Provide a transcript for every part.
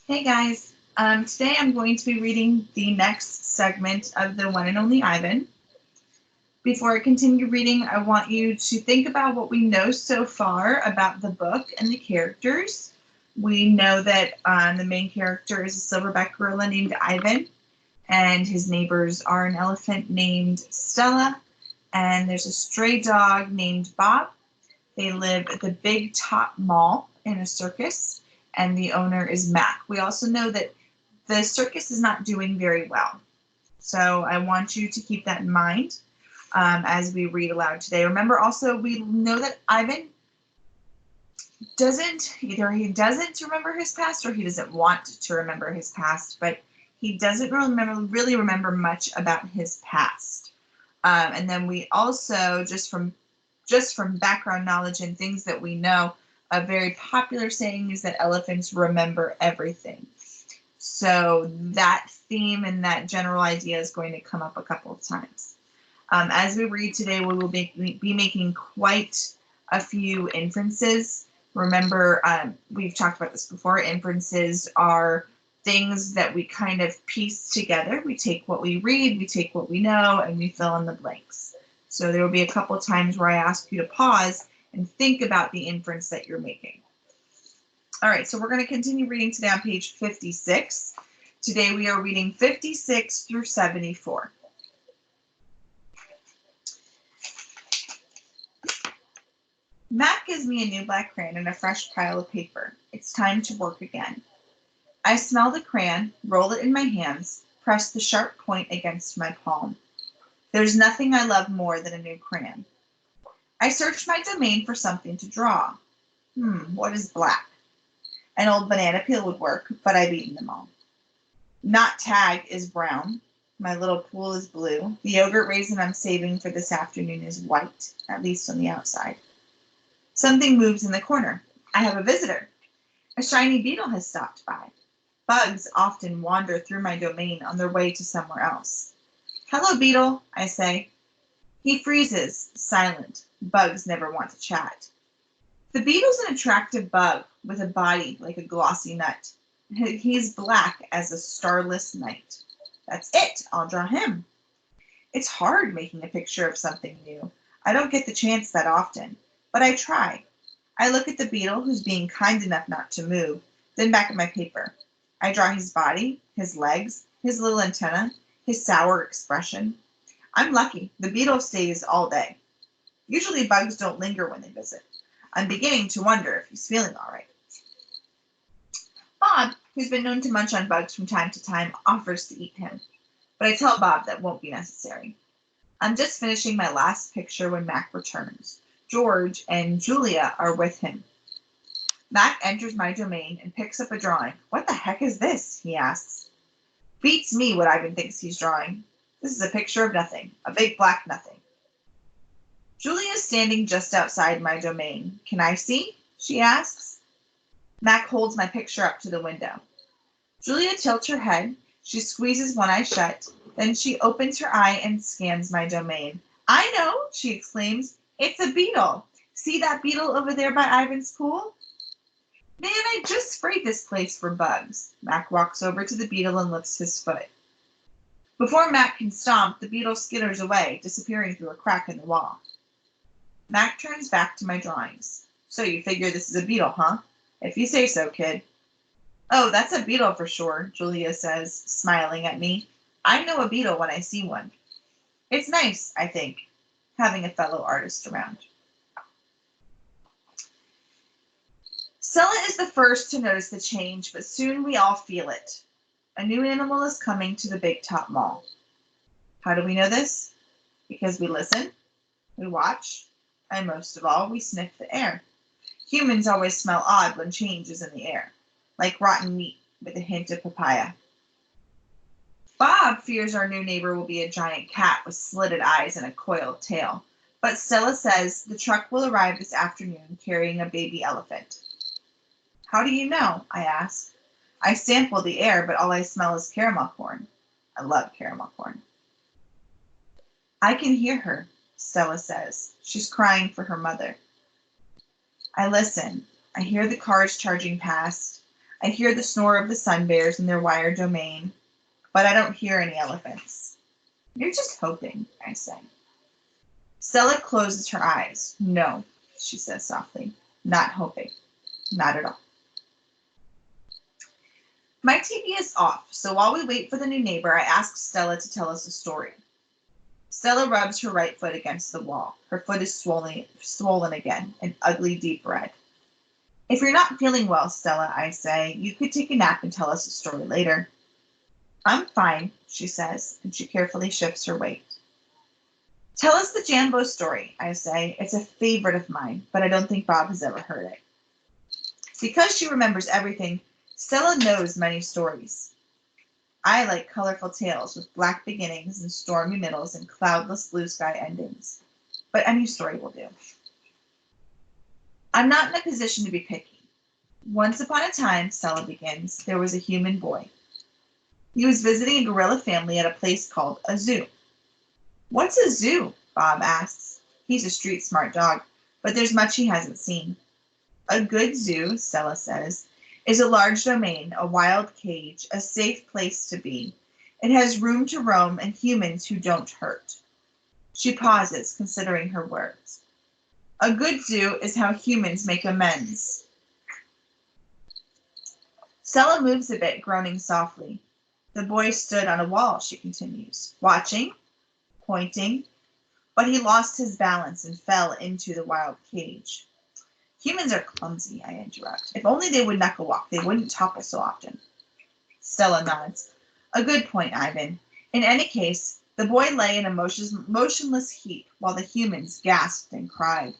Hey guys, today I'm going to be reading the next segment of The One and Only Ivan. Before I continue reading, I want you to think about what we know so far about the book and the characters. We know that the main character is a silverback gorilla named Ivan, and his neighbors are an elephant named Stella, and there's a stray dog named Bob. They live at the Big Top Mall in a circus, and the owner is Mac. We also know that the circus is not doing very well. So I want you to keep that in mind as we read aloud today. Remember also, we know that Ivan either he doesn't remember his past or he doesn't want to remember his past, but he doesn't really remember much about his past. And then we also, just from background knowledge and things that we know, a very popular saying is that elephants remember everything. So that theme and that general idea is going to come up a couple of times. As we read today, we will be making quite a few inferences. Remember, we've talked about this before. Inferences are things that we kind of piece together. We take what we read, we take what we know, and we fill in the blanks. So there will be a couple of times where I ask you to pause and think about the inference that you're making. All right, so we're going to continue reading today on page 56. Today we are reading 56 through 74. Mac gives me a new black crayon and a fresh pile of paper. It's time to work again. I smell the crayon, roll it in my hands, press the sharp point against my palm. There's nothing I love more than a new crayon. I search my domain for something to draw. What is black? An old banana peel would work, but I've eaten them all. Not tag is brown. My little pool is blue. The yogurt raisin I'm saving for this afternoon is white, at least on the outside. Something moves in the corner. I have a visitor. A shiny beetle has stopped by. Bugs often wander through my domain on their way to somewhere else. Hello, beetle, I say. He freezes, silent. Bugs never want to chat. The beetle's an attractive bug with a body like a glossy nut. He's black as a starless night. That's it. I'll draw him. It's hard making a picture of something new. I don't get the chance that often, but I try. I look at the beetle, who's being kind enough not to move, then back at my paper. I draw his body, his legs, his little antenna, his sour expression. I'm lucky. The beetle stays all day. Usually bugs don't linger when they visit. I'm beginning to wonder if he's feeling all right. Bob, who's been known to munch on bugs from time to time, offers to eat him. But I tell Bob that won't be necessary. I'm just finishing my last picture when Mac returns. George and Julia are with him. Mac enters my domain and picks up a drawing. What the heck is this? He asks. Beats me what Ivan thinks he's drawing. This is a picture of nothing, a big black nothing. Julia's standing just outside my domain. Can I see? She asks. Mac holds my picture up to the window. Julia tilts her head. She squeezes one eye shut. Then she opens her eye and scans my domain. I know, she exclaims. It's a beetle. See that beetle over there by Ivan's pool? Man, I just sprayed this place for bugs. Mac walks over to the beetle and lifts his foot. Before Mac can stomp, the beetle skitters away, disappearing through a crack in the wall. Mac turns back to my drawings. So you figure this is a beetle, huh? If you say so, kid. Oh, that's a beetle for sure, Julia says, smiling at me. I know a beetle when I see one. It's nice, I think, having a fellow artist around. Stella is the first to notice the change, but soon we all feel it. A new animal is coming to the Big Top Mall. How do we know this? Because we listen, we watch, and most of all, we sniff the air. Humans always smell odd when change is in the air, like rotten meat with a hint of papaya. Bob fears our new neighbor will be a giant cat with slitted eyes and a coiled tail, but Stella says the truck will arrive this afternoon carrying a baby elephant. How do you know? I ask. I sample the air, but all I smell is caramel corn. I love caramel corn. I can hear her, Stella says. She's crying for her mother. I listen. I hear the cars charging past. I hear the snore of the sun bears in their wire domain, but I don't hear any elephants. You're just hoping, I say. Stella closes her eyes. No, she says softly. Not hoping. Not at all. My TV is off, so while we wait for the new neighbor, I ask Stella to tell us a story. Stella rubs her right foot against the wall. Her foot is swollen again, an ugly deep red. If you're not feeling well, Stella, I say, you could take a nap and tell us a story later. I'm fine, she says, and she carefully shifts her weight. Tell us the Jambo story, I say. It's a favorite of mine, but I don't think Bob has ever heard it. Because she remembers everything, Stella knows many stories. I like colorful tales with black beginnings and stormy middles and cloudless blue sky endings. But any story will do. I'm not in a position to be picky. Once upon a time, Stella begins, there was a human boy. He was visiting a gorilla family at a place called a zoo. What's a zoo? Bob asks. He's a street smart dog, but there's much he hasn't seen. A good zoo, Stella says, is a large domain, a wild cage, a safe place to be. It has room to roam and humans who don't hurt. She pauses, considering her words. A good zoo is how humans make amends. Stella moves a bit, groaning softly. The boy stood on a wall, she continues, watching, pointing, but he lost his balance and fell into the wild cage. Humans are clumsy, I interrupt. If only they would knuckle walk, they wouldn't topple so often. Stella nods. A good point, Ivan. In any case, the boy lay in a motionless heap while the humans gasped and cried.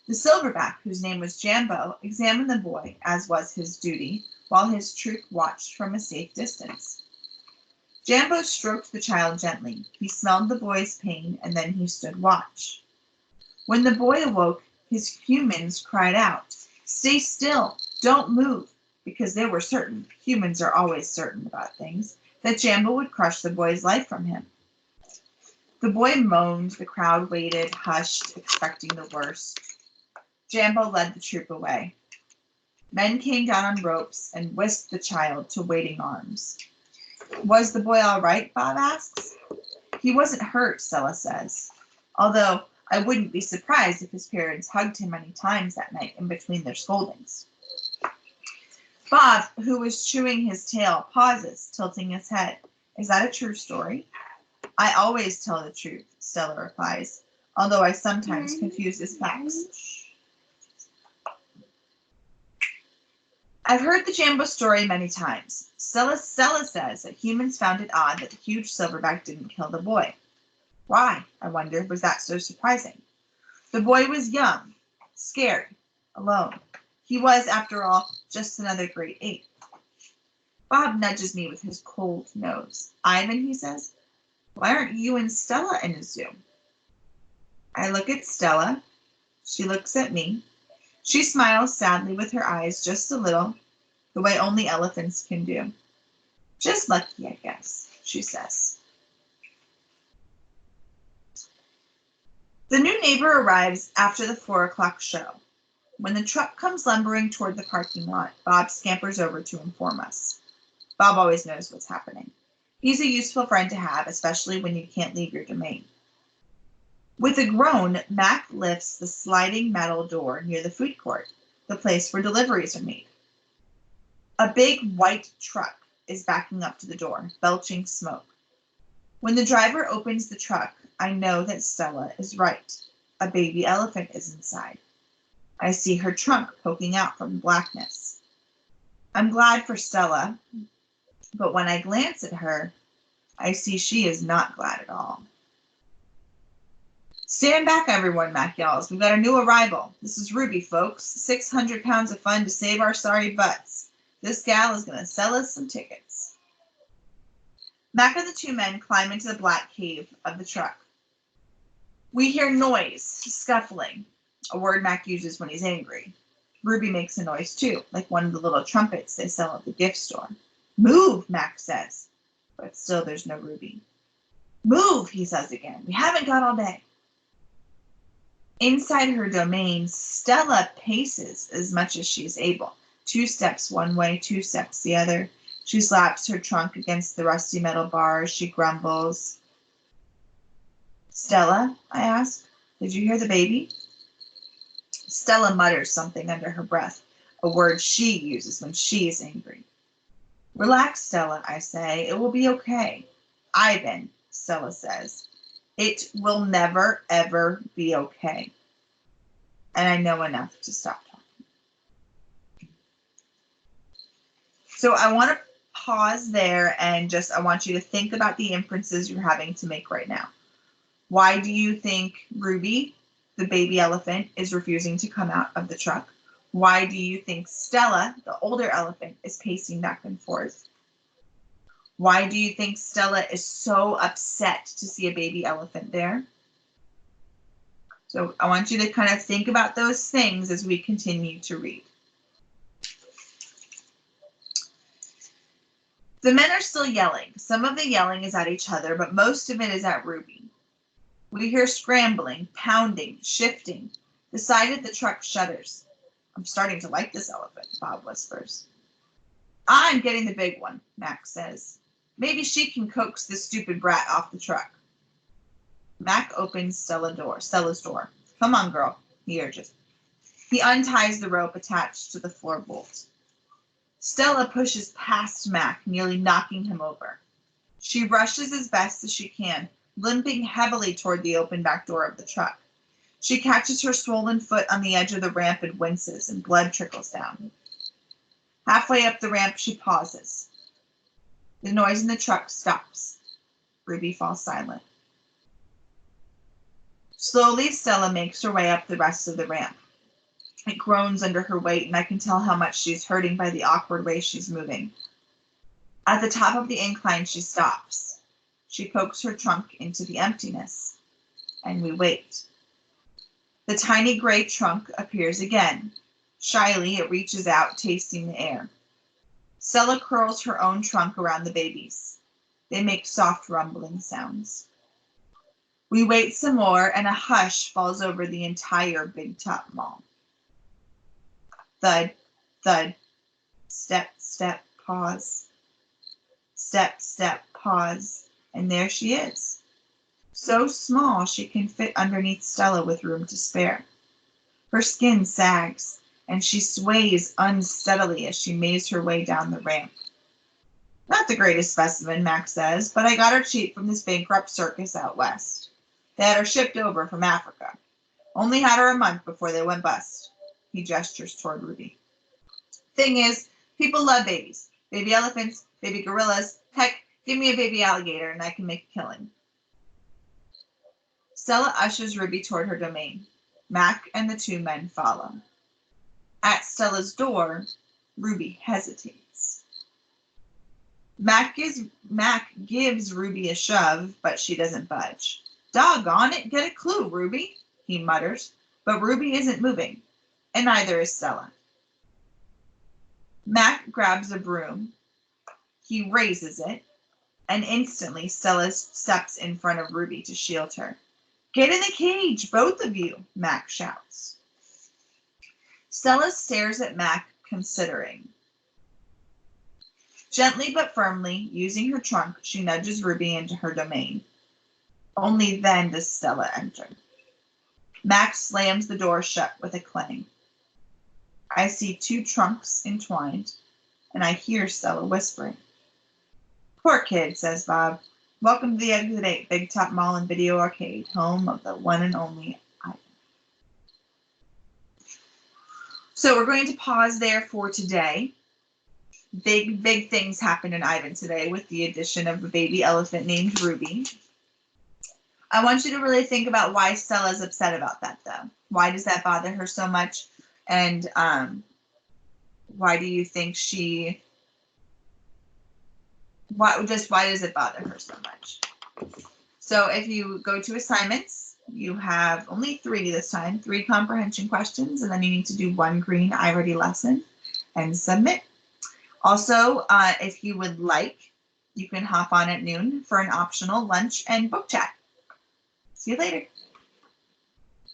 The silverback, whose name was Jambo, examined the boy, as was his duty, while his troop watched from a safe distance. Jambo stroked the child gently. He smelled the boy's pain, and then he stood watch. When the boy awoke, his humans cried out, "Stay still, don't move," because they were certain, humans are always certain about things, that Jambo would crush the boy's life from him. The boy moaned, the crowd waited, hushed, expecting the worst. Jambo led the troop away. Men came down on ropes and whisked the child to waiting arms. Was the boy all right? Bob asks. He wasn't hurt, Stella says, although I wouldn't be surprised if his parents hugged him many times that night in between their scoldings. Bob, who was chewing his tail, pauses, tilting his head. Is that a true story? I always tell the truth, Stella replies, although I sometimes confuse his facts. I've heard the Jambo story many times. Stella says that humans found it odd that the huge silverback didn't kill the boy. Why, I wonder, was that so surprising? The boy was young, scared, alone. He was, after all, just another great ape. Bob nudges me with his cold nose. Ivan, he says, why aren't you and Stella in a zoo? I look at Stella. She looks at me. She smiles sadly with her eyes just a little, the way only elephants can do. Just lucky, I guess, she says. The new neighbor arrives after the 4 o'clock show. When the truck comes lumbering toward the parking lot, Bob scampers over to inform us. Bob always knows what's happening. He's a useful friend to have, especially when you can't leave your domain. With a groan, Mac lifts the sliding metal door near the food court, the place where deliveries are made. A big white truck is backing up to the door, belching smoke. When the driver opens the truck, I know that Stella is right. A baby elephant is inside. I see her trunk poking out from the blackness. I'm glad for Stella, but when I glance at her, I see she is not glad at all. Stand back, everyone, Mac yells. We've got a new arrival. This is Ruby, folks. 600 pounds of fun to save our sorry butts. This gal is going to sell us some tickets. Mac and the 2 men climb into the black cave of the truck. We hear noise, scuffling, a word Mac uses when he's angry. Ruby makes a noise too, like one of the little trumpets they sell at the gift store. Move, Mac says, but still there's no Ruby. Move, he says again. We haven't got all day. Inside her domain, Stella paces as much as she is able, 2 steps one way, 2 steps the other. She slaps her trunk against the rusty metal bars. She grumbles. Stella, I ask, did you hear the baby? Stella mutters something under her breath, a word she uses when she is angry. Relax, Stella, I say. It will be okay. Ivan, Stella says, it will never, ever be okay. And I know enough to stop talking. So I want to pause there and I want you to think about the inferences you're having to make right now. Why do you think Ruby, the baby elephant, is refusing to come out of the truck? Why do you think Stella, the older elephant, is pacing back and forth? Why do you think Stella is so upset to see a baby elephant there? So I want you to kind of think about those things as we continue to read. The men are still yelling. Some of the yelling is at each other, but most of it is at Ruby. We hear scrambling, pounding, shifting. The side of the truck shudders. I'm starting to like this elephant, Bob whispers. I'm getting the big one, Mac says. Maybe she can coax this stupid brat off the truck. Mac opens Stella's door. Come on, girl, he urges. He unties the rope attached to the floor bolt. Stella pushes past Mac, nearly knocking him over. She rushes as best as she can, limping heavily toward the open back door of the truck. She catches her swollen foot on the edge of the ramp and winces, and blood trickles down. Halfway up the ramp, she pauses. The noise in the truck stops. Ruby falls silent. Slowly, Stella makes her way up the rest of the ramp. It groans under her weight, and I can tell how much she's hurting by the awkward way she's moving. At the top of the incline, she stops. She pokes her trunk into the emptiness, and we wait. The tiny gray trunk appears again. Shyly, it reaches out, tasting the air. Stella curls her own trunk around the baby's. They make soft rumbling sounds. We wait some more, and a hush falls over the entire Big Top Mall. Thud, thud, step, step, pause. Step, step, pause, and there she is. So small she can fit underneath Stella with room to spare. Her skin sags, and she sways unsteadily as she mazes her way down the ramp. Not the greatest specimen, Mac says, but I got her cheap from this bankrupt circus out west. They had her shipped over from Africa. Only had her a month before they went bust. He gestures toward Ruby. Thing is, people love babies. Baby elephants, baby gorillas. Heck, give me a baby alligator and I can make a killing. Stella ushers Ruby toward her domain. Mac and the 2 men follow. At Stella's door, Ruby hesitates. Mac gives Ruby a shove, but she doesn't budge. Doggone it, get a clue, Ruby, he mutters, but Ruby isn't moving, and neither is Stella. Mac grabs a broom. He raises it, and instantly Stella steps in front of Ruby to shield her. Get in the cage, both of you, Mac shouts. Stella stares at Mac, considering. Gently but firmly, using her trunk, she nudges Ruby into her domain. Only then does Stella enter. Mac slams the door shut with a clang. I see 2 trunks entwined, and I hear Stella whispering. Poor kid, says Bob. Welcome to the Exit 8 Big Top Mall and Video Arcade, home of the one and only Ivan. So we're going to pause there for today. Big things happened in Ivan today with the addition of a baby elephant named Ruby. I want you to really think about why Stella's upset about that, though. Why does that bother her so much? And why do you think why does it bother her so much? So if you go to assignments, you have only 3 this time, 3 comprehension questions, and then you need to do 1 green I Ready lesson and submit. Also, if you would like, you can hop on at noon for an optional lunch and book chat. See you later.